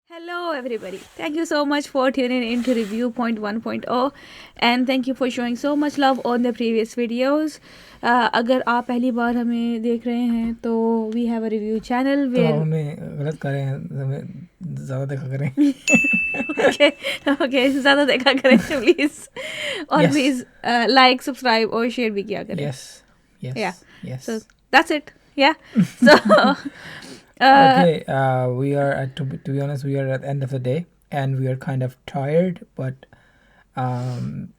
Hello, everybody. Thank you so much for tuning in to Review Point 1.0 and thank you for showing so much love on the previous videos. अगर आप पहली बार हमें देख रहे हैं तो we have a review channel where तो हमें गलत करें, हमें ज़्यादा देखा करें. okay, ज़्यादा देखा करें please और Yes. please like, subscribe और share भी किया करें. Yes. So that's it. Yeah. So Okay, we are to be honest, we are at the end of the day and we are kind of tired, but I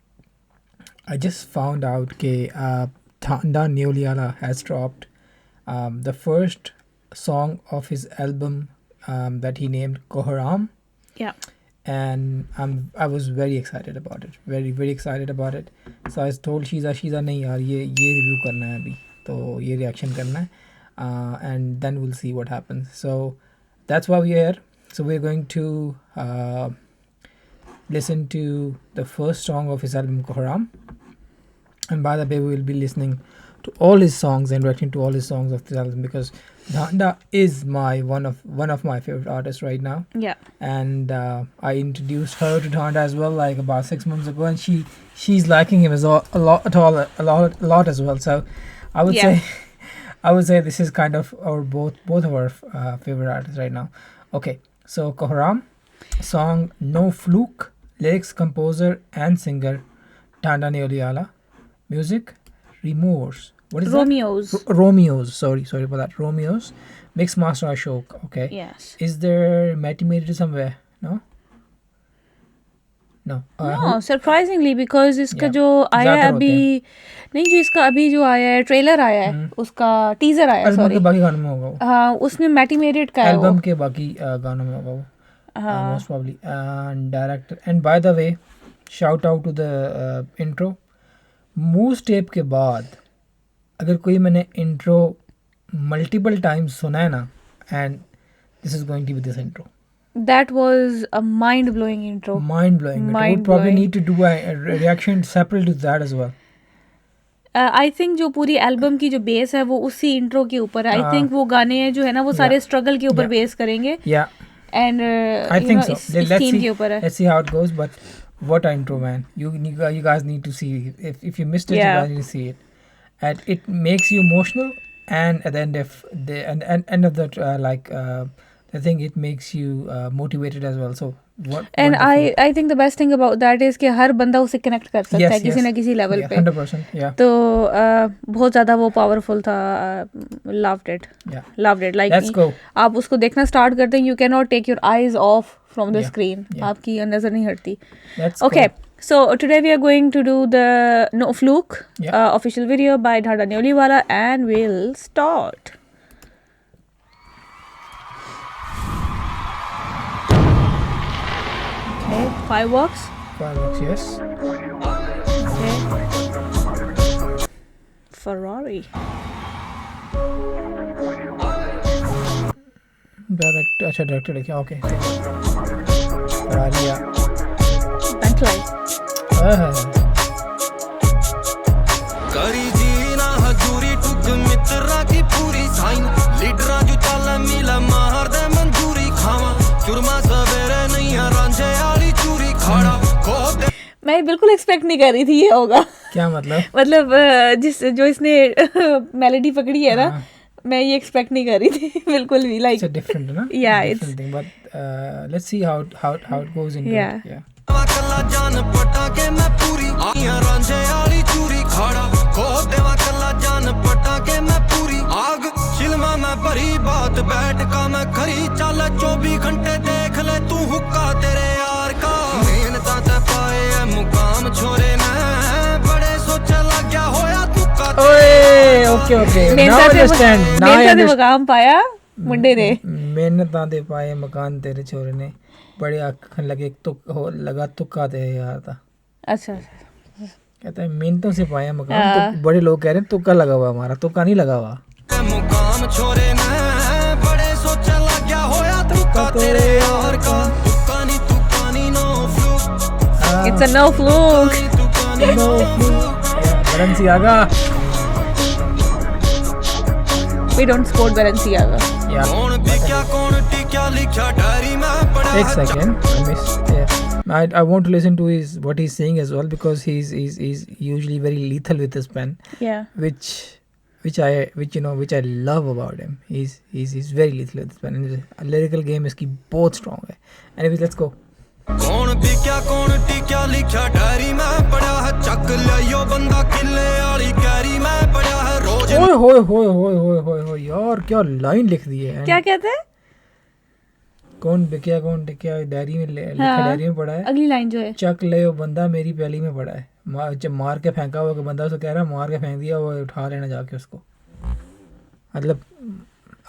just found out that Thanda Neoliala has dropped the first song of his album that he named Koharam. yeah. And I was very excited about it, very excited about it. So I told Shiza नहीं यार ये review करना है अभी, तो ये reaction करना है, and then we'll see what happens. So that's why we're here. So we're going to listen to the first song of his album Koharam, and by the way we will be listening to all his songs and reacting to all his songs of this album because Dhanda is one of my favorite artists right now. Yeah. And I introduced her to Dhanda as well, like about 6 months ago, and she's liking him a lot as well. So I would say this is kind of both of our favorite artists right now. Okay, so Koharam, song No Fluke, lyrics composer and singer Dhanda Neoliala, music Remorse. What is Romeos. that? Romeos. Sorry for that. Romeos. Mix master Ashok. Okay. Yes. Is there Made somewhere? No. No, surprisingly because इसका Yeah. जो आया है ज़्यादातर अभी नहीं, जो इसका अभी जो आया है ट्रेलर आया है उसका टीजर आया एल्बम के सॉरी, बाकी गानों में होगा वो. हाँ उसमें मैटिमेटेड का है वो. एल्बम के बाकी गानों में होगा वो. Most probably. And director. And by the way, shout out to the intro. Move tape के बाद अगर कोई मैंने इंट्रो मल्टीपल टाइम्स सुना है ना, and this is going to be this intro. That was a mind-blowing intro. Mind blowing. We would probably need to do a reaction separate to that as well. I think जो पूरी album की जो base है वो उसी intro के ऊपर है. आई थिंक वो गाने जो है ना वो सारे स्ट्रगल के ऊपर बेस करेंगे. Yeah, and I think so. इस थीम के ऊपर है. Let's see how it goes. But what an intro, man! You guys need to see it. If you missed it, you guys need to see it. And it makes you emotional, and at the end of end of that I think it makes you motivated as well. So what? And wonderful. I think the best thing about that is कि हर बंदा उसे connect कर सकता है किसी ना किसी level पे. 100%. Yeah. तो बहुत ज़्यादा वो पावरफुल था. Loved it. Like Let's go. आप उसको देखना स्टार्ट करते हैं, you can not take your eyes off from the Yeah, screen. yeah. आपकी नज़र नहीं हटती. Let's Okay, go. so today we are going to do the No Fluke Yeah. official video by Dhanda Neoliala and we'll start. Okay, fireworks. Fireworks, yes. Okay. Ferrari. Director लिखा. Okay. Ferrari. Bentley. करी जीना हजूरी टुक मित्रा की पूरी sign लीडरा जो चल मिला मार दे मंजूरी खावा चुरमा सवेरे नहीं रांझे आली चूरी खाड़ा खो दे. मैं बिल्कुल एक्सपेक्ट नहीं कर रही थी ये होगा. क्या मतलब? मतलब जो इसने मेलोडी पकड़ी है ना, मैं ये एक्सपेक्ट नहीं कर रही थी बिल्कुल भी. लाइक It's a different, ना? Yeah, different thing. But let's see how it goes into Yeah. it. Yeah. कला जान पटा के मैं पूरी आया रांझे आली चूरी खाड़ा खो देवा कला जान पटा के मैं पूरी आग चिलमा मैं भरी बात बैठ का मैं खरी चल 24 घंटे देख ले तू हुक्का तेरे यार का मेहनता ते पाए है मुकाम छोरे ने बड़े सोचे लग गया होया तुक्का ओए okay. Now I understand. मुकाम पाया मुंडे ने. मिहनतां दे पाए मकान तेरे छोरे ने बड़े आखन लगे लगा तुक्का तेरे यार था. अच्छा. कहता है मेहनतों से पाया मकान. तो बड़े लोग कह रहे हैं तुक्का लगा हुआ, हमारा तुक्का नहीं लगा हुआ. मुकाम छोरे ने बड़े सोचे लग गया होया तुक्का तेरे यार का तुक्का नहीं no fluke. It's a no fluke. Balancey आगा. We don't support Balenciaga. Yeah. कौन बिक्या कौन टिक्या लिखा डायरी में पड़ा Take second. I want to listen to what he's saying as well, because he's usually very lethal with his pen, Yeah. which I love about him. He's very lethal with his pen, and his lyrical game is बहुत strong है. Anyways, let's go. कौन बिक्या कौन टिक्या लिखा diary में पड़ा है चक लियो बंदा किले वाली कैरी में पड़ा है रोज ओए यार क्या लाइन लिख दी है. क्या कहते हैं? कौन बिक्या कौन टिक्या डायरी में लिखा, हाँ, डायरी में पड़ा है. अगली लाइन जो है, चक ले वो बंदा मेरी पैली में पड़ा है. जब मार के फेंका हुआ बंदा उसे कह रहा है मार के फेंक दिया, वो उठा लेना जाके उसको. मतलब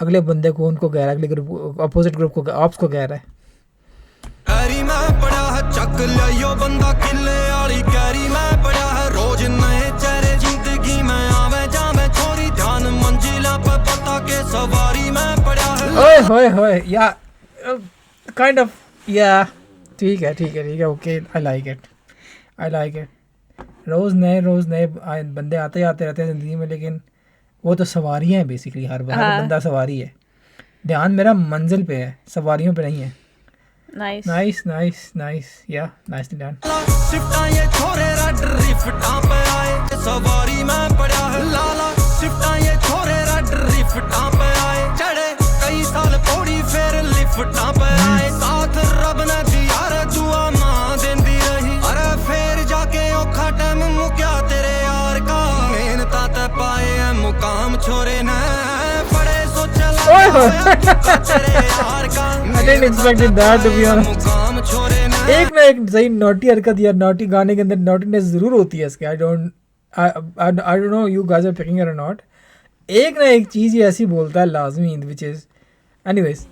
अगले बंदे को उनको कह रहा है, अगले ग्रुप अपोजिट ग्रुप को ऑप्स को कह रहा है. कैरी में पड़ा है चक लियो बंदा किले वाली कैरी में पड़ा है रोज नए चेहरे जिंदगी में आवे जावे छोरी ध्यान मंजिला पे पता के सवारी में पड़ा है ओए या काइंड ऑफ या ठीक है ओके. I like it. रोज नए बंदे आते रहते हैं जिंदगी में, लेकिन वो तो सवारियां हैं बेसिकली. हर बंदा सवारी है. ध्यान मेरा मंजिल पे है, सवारियों पे नहीं है. नाइस. या नाइसली डन. शिफ्टा ये छोरे रेड रिफ्टा पे आए सवारी में पड़ा है लाला शिफ्टा ये छोरे रेड रिफ्टा पे आए चढ़े कई साल पौड़ी फिर लिफ्टा पे आए साथ रब ने दिया रे दुआ मां देंदी रही अरे फिर जाके औखा टाइम मुक्या तेरे यार का मेहनता ते पाए है मुकाम छोरे ने बड़े सोच लगा तेरे यार का. I didn't expect it that, to be honest. मुकाम छोरे ने एक ना एक सही नॉटी हरकत या नॉटी गाने के अंदर नॉटीनेस जरूर होती है इसके. I don't know you guys are picking it or not. एक ना एक चीज़ ये ऐसी बोलता है लाजमी, विच इज़ एनीवेज.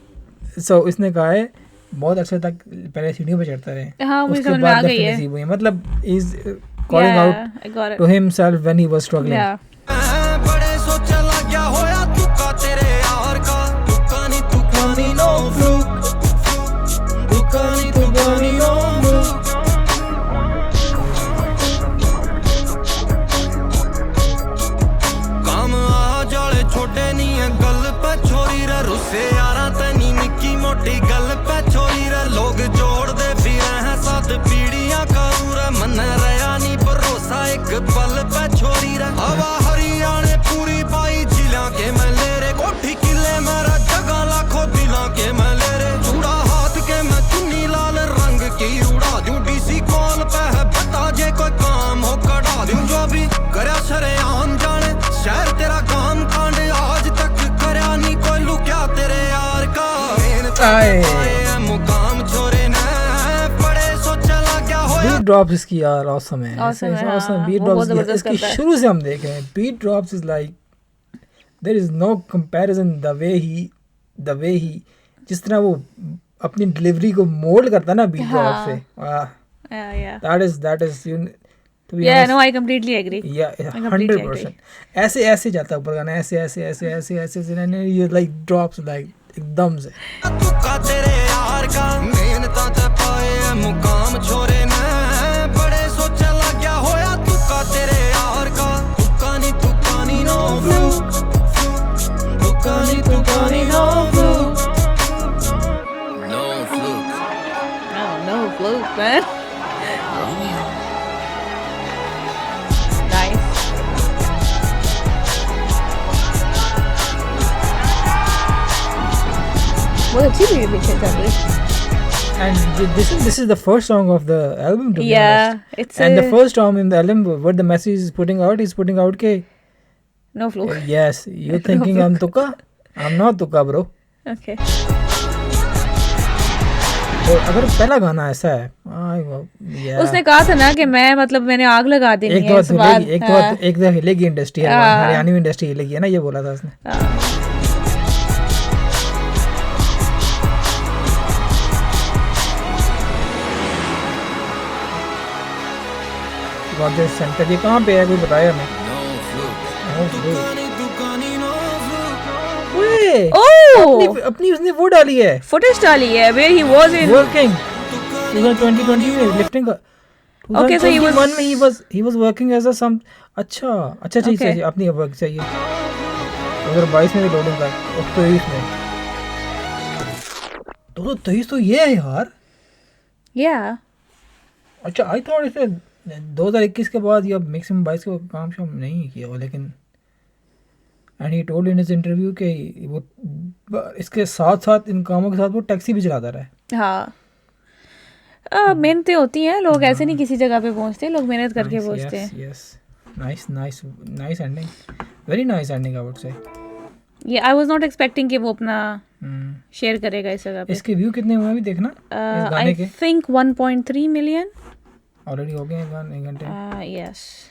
सो इसने कहा है बहुत अच्छे तक पहले सीढ़ियों पे चढ़ता रहे. हाँ, मुझे उसके समझ में आ बाद गई है. नसीब हुई. मतलब is calling out I got it. To himself when he was struggling. Yeah. बड़े सोच लग्या होया तुक्का तेरे यार का तुक्का नी नो फ्लूक तुक्का नी नो फ्लूक. काम आ जाले छोटे नी है गल पे छोरी रे रुसे यारा तनी निक्की मोटी गल पे छोरी रे लोग जोड़ दे फिर हैं साथ पीढ़ियां करू रे मन रया नी भरोसा एक पल पे छोरी रे हवा हरियाणे पूरी पाई जिला के मैं ले रे कोठी किले मेरा जगह लाखों दिला के मैं ले रे चूड़ा हाथ के मैं चुन्नी लाल रंग की उड़ा दूं डीसी कॉल पे है बता जे कोई काम हो कढ़ा दूं जो भी करया शरेआम जाने शहर तेरा काम कांड आज तक करया नी कोई लुक्या तेरे यार का मेहनत आए. है मुकाम छोरे ने बड़े सोच लग्या होया. बीट ड्रॉप्स इसकी यार ऑसम है. Awesome है, ऑसम हाँ, बीट वो बहुत ड्रॉप्स जबरदस्त इसकी करता है. शुरू से हम देख रहे हैं. Beat drops is like there is no comparison the way he जिस तरह वो अपनी डिलीवरी को मोल्ड करता है ना बीट ड्रॉप हाँ. से. Yeah. That is to be Yeah, honest, no, I completely agree. yeah, completely 100%. ऐसे जाता है ऊपर गाना, ऐसे ये like drops like एकदम से. तुक्का तेरे यार का मेहनता ते पाए है मुकाम छोरे ने बड़े सोच लग्या होया तुक्का तेरे यार का तुक्का नी नो फ्लूक तुक्का नी no fluke No fluke, man. Nice. बहुत अच्छी वीडियो पिक्चर चल रही है. And this is the first song of the album, to be Yeah, honest. it's And the first song in the album, what the message is putting out ke no fluke. yes, you thinking I'm Tuka? I'm not Tuka, bro. Okay. और अगर पहला गाना ऐसा है, yeah. उसने कहा था ना कि मैं मतलब मैंने आग लगा देनी एक है इस बार. तो हिलेगी इंडस्ट्री, हरियाणवी इंडस्ट्री हिलेगी है ना, ये बोला था उसने. रॉजर सेंटर ये कहाँ पे है, कोई बताया हमें. ओए, Oh, अपनी उसने वो डाली है, footage डाली है where he was in. Working 2020 में लिफ्टिंग का. Okay, so he was- 2021 में he was working as a some. अच्छा Okay. चाहिए अपनी वर्क चाहिए. 2022 में भी लोडिंग था, 2023 में। 2023 तो ये है यार। Yeah. अच्छा, आई थॉट इसने 2021 के बाद या मैक्सिमम 22 के काम शाम नहीं किया हुआ, लेकिन and he told in his interview कि वो इसके साथ साथ इन कामों के साथ वो टैक्सी भी चलाता रहा है। हाँ, मेहनतें होती हैं, लोग ऐसे नहीं किसी जगह पे पहुंचते, लोग मेहनत करके पहुंचते हैं। Yes, nice ending, very nice ending I would से। ये आई वाज नॉट एक्सपेक्टिंग कि वो अपना शेयर करेगा इस जगह पे। इसके व्यू कितने हुए अभी देखना इस गाने आई के? थिंक 1.3 मिलियन ऑलरेडी हो गए हैं गाने घंटे। यस,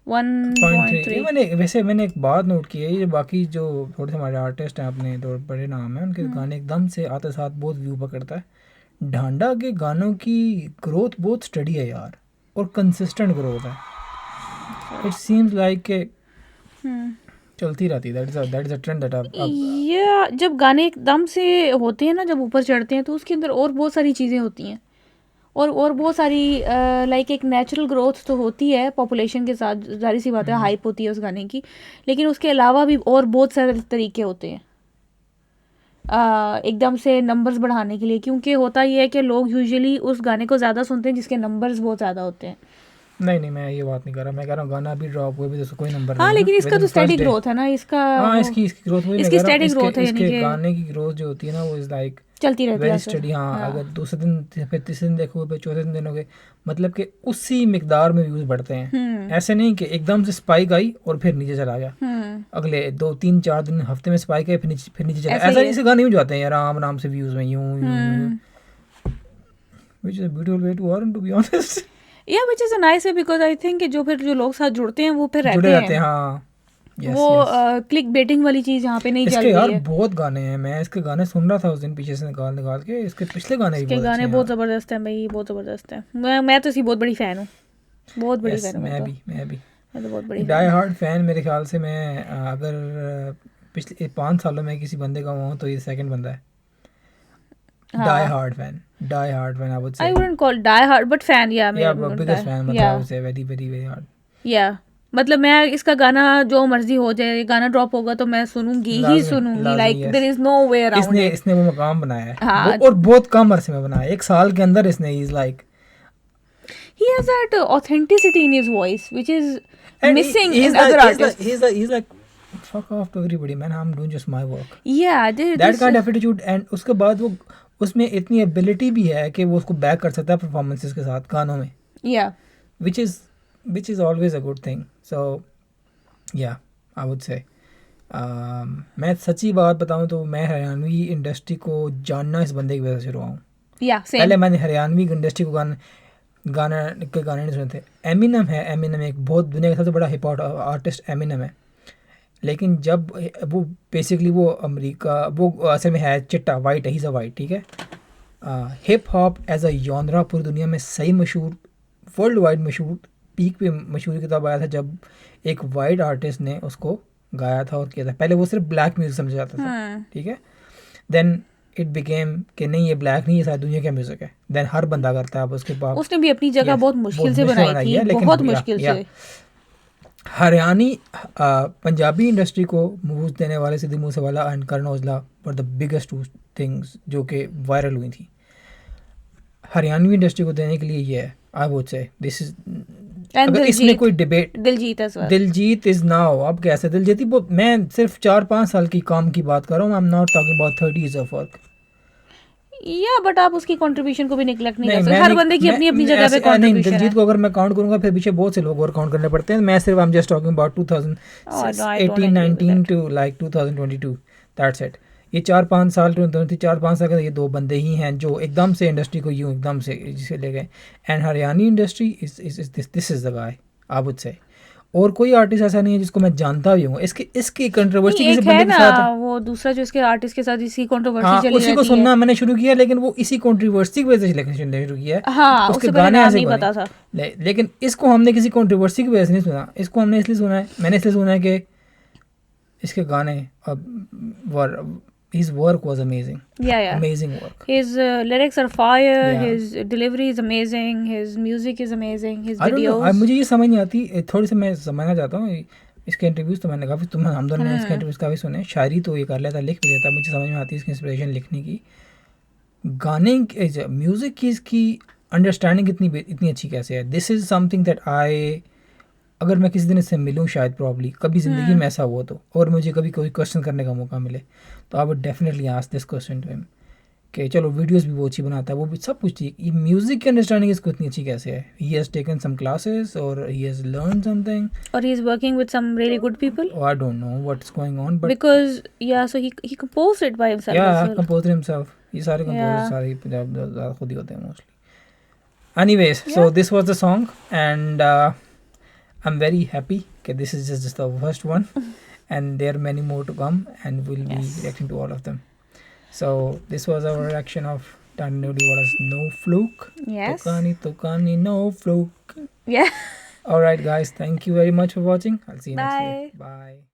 1.3। मैंने एक बात नोट की है, ये बाकी जो थोड़े से हमारे आर्टिस्ट हैं अपने थोड़े बड़े नाम हैं, उनके गाने एकदम से आते साथ बहुत व्यू पकड़ता है। ढांडा के गानों की ग्रोथ बहुत स्टडी है यार, और कंसिस्टेंट ग्रोथ है। इट सीम्स लाइक के चलती रहती है। That is a trend that या जब गाने एकदम से होते हैं ना, जब ऊपर चढ़ते हैं, तो उसके अंदर और बहुत सारी चीज़ें होती हैं, और बहुत सारी लाइक एक नेचुरल ग्रोथ तो होती है पॉपुलेशन के साथ, जाहिर सी बात है, हाइप होती है उस गाने की, लेकिन उसके अलावा भी और बहुत सारे तरीके होते हैं एकदम से नंबर्स बढ़ाने के लिए। क्योंकि होता ये है कि लोग यूजुअली उस गाने को ज़्यादा सुनते हैं जिसके नंबर्स बहुत ज़्यादा होते हैं। नहीं, मैं ये बात नहीं कर रहा, मैं कह रहा हूँ गाना अभी ड्रॉप हुए भी तो कोई नंबर हाँ, नहीं, लेकिन इसका तो स्टडी ग्रोथ है ना, इसका इसकी ग्रोथ वही इसकी स्टडी ग्रोथ है, इसके गाने की ग्रोथ जो होती है ना, वो इज लाइक चलती रहती है स्टडी। हाँ, अगर दूसरे दिन फिर तीसरे दिन देखोगे, फिर चौथे दिन देखोगे, मतलब कि उसी मिकदार में व्यूज बढ़ते हैं। ऐसे नहीं कि एकदम से स्पाइक आई और फिर नीचे चला गया, अगले 2-3-4 दिन हफ्ते में स्पाइक आई फिर नीचे चला, ऐसा नहीं। गाने यूँ जाते हैं आराम से व्यूज में यूँ, which is a beautiful way to earn, to be honest. या which is a nice way, because I think कि जो लोग साथ जुड़ते हैं वो फिर जुड़े रहते हैं। हाँ, वो क्लिक बेटिंग वाली चीज यहाँ पे नहीं चल रही यार है। बहुत गाने हैं, मैं इसके गाने सुन रहा था उस दिन पीछे से निकाल के, इसके पिछले गाने भी बहुत अच्छे हैं। बहुत ज़बरदस्त है भाई, बहुत ज़बरदस्त है। मैं तो इसकी बहुत बड़ी फ़ैन हूँ, बहुत बड़ी फ़ैन हूँ। मैं भी तो बहुत बड़ी डाई हार्ड फैन। मेरे ख्याल से मैं अगर पिछले 5 सालों में किसी बंदे का हुआ तो ये सेकंड बंदा है। Die hard fan I would say. I wouldn't call die hard but fan, yeah, biggest fan, मतलब I would say very hard. Yeah, मतलब मैं इसका गाना जो मर्जी हो जाए, गाना ड्रॉप होगा तो मैं सुनूंगी, like there is no way around it. इसने वो मकाम बनाया है, और बहुत कम अरसे में बनाया, 1 साल के अंदर इसने, is like he has that authenticity in his voice which is missing in other artists. He's like fuck off to everybody man, I'm doing just my work. Yeah, that kind of attitude, and उसके बाद वो उसमें इतनी ability भी है कि वो उसको बैक कर सकता है परफॉर्मेंसेस के साथ गानों में। Yeah, which is always a good thing. So yeah, I would say मैं सच्ची बात बताऊं तो मैं हरियाणवी इंडस्ट्री को जानना इस बंदे की वजह से शुरू हुआ हूँ। Yeah, same. पहले मैंने हरियाणवी इंडस्ट्री को गाने नहीं सुने थे। एमिनम एक बहुत दुनिया का सबसे बड़ा हिप हॉप आर्टिस्ट एमिनम है, लेकिन जब वो बेसिकली वो अमेरिका, वो असल में है चिट्टा, वाइट है, ही इज़ अ वाइट, ठीक है। Hip hop as a genre पूरी दुनिया में सही मशहूर, वर्ल्ड वाइड मशहूर, पीक पे मशहूरी की तब आया था जब एक वाइट आर्टिस्ट ने उसको गाया था और किया था। पहले वो सिर्फ ब्लैक म्यूजिक समझा जाता था, ठीक है। देन इट बिकेम कि नहीं ये ब्लैक नहीं, ये सारी दुनिया का म्यूजिक है। देन हर बंदा करता है। अब उसके बाद उसने भी अपनी जगह बहुत मुश्किल से बनाई थी, बहुत मुश्किल से। हरियाणी पंजाबी इंडस्ट्री को मूव्स देने वाले Sidhu Moosewala and Karan Aujla were the biggest two things जो कि वायरल हुई थी। हरियाणवी इंडस्ट्री को देने के लिए ये है, आई वुड से दिस इज, अगर इसमें कोई डिबेट, दिलजीत इज नाउ, अब कैसे दिलजीत, मैं सिर्फ 4-5 साल की काम की बात कर रहा हूँ। I am not talking about 30 years of work. या बट आप उसकी कंट्रीब्यूशन को भी नेग्लेक्ट नहीं कर सकते। हर बंदे की अपनी अपनी जगह पे कंट्रीब्यूशन है। दिलजीत को अगर मैं काउंट करूंगा फिर पीछे बहुत से लोग और काउंट करने पड़ते हैं। मैं सिर्फ I am just talking about 2018-19 to like 2022, that's it. ये 4-5 साल 4-5 साल के ये 2 बंदे ही हैं जो एकदम से इंडस्ट्री को यूं एकदम से जिसे ले गए। एंड हरियाणी industry is this is the guy, I would say. और कोई आर्टिस्ट ऐसा नहीं है जिसको मैं जानता भी हूँ। इसकी कंट्रोवर्सी किसी बंदे के साथ, वो दूसरा जो इसके आर्टिस्ट के साथ इसी कंट्रोवर्सी चली उसी को सुनना मैंने शुरू किया, लेकिन वो इसी कंट्रोवर्सी की वजह से सुनना शुरू किया। हाँ, उसके गाने ऐसे नहीं पता था, लेकिन इसको हमने किसी कंट्रोवर्सी की वजह से नहीं सुना। इसको हमने इसलिए सुना है, मैंने इसलिए सुना है कि इसके गाने his work was amazing. Yeah. Amazing work. His lyrics are fire. Yeah. His delivery is amazing. His music is amazing. His videos. मुझे ये समझ नहीं आती, थोड़ी सी मैं समझना चाहता हूँ। इसके इंटरव्यूज़ तो मैंने काफ़ी हम दोनों ने इसके इंटरव्यूज़ काफ़ी सुने. शायरी तो ये कर लेता, लिख भी देता, मुझे समझ में आती है इसकी इंस्पिरेशन लिखने की. गाने म्यूज़िक की इसकी अंडरस्टैंडिंग इतनी अच्छी कैसे है. दिस इज़ समथिंग दैट अगर मैं किसी दिन इससे मिलूँ शायद प्रॉब्ली कभी ज़िंदगी में ऐसा हुआ तो, और मुझे कभी कोई क्वेश्चन करने का मौका मिले तो I would definitely ask this question to him कि चलो वीडियोस भी वो अच्छी बनाता है, वो भी सब कुछ ठीक, ये म्यूज़िक की अंडरस्टैंडिंग इसको इतनी अच्छी कैसे है. He has taken some classes और he has learn something, or he's working with some really good people, I don't know what's going on, but because yeah, so he composed it by himself या as well. Composer himself. ये सारे Yeah. Composer सारे पंजाब ज़्यादा खुद ही होते हैं mostly. Anyways, so this was the song, and I'm very happy that this is just the first one, and there are many more to come, and we'll be reacting to all of them. So this was our reaction of Tanudi was No Fluke. Yes. Tokani, no fluke. Yeah. All right, guys, thank you very much for watching. I'll see you next Bye. video. Bye.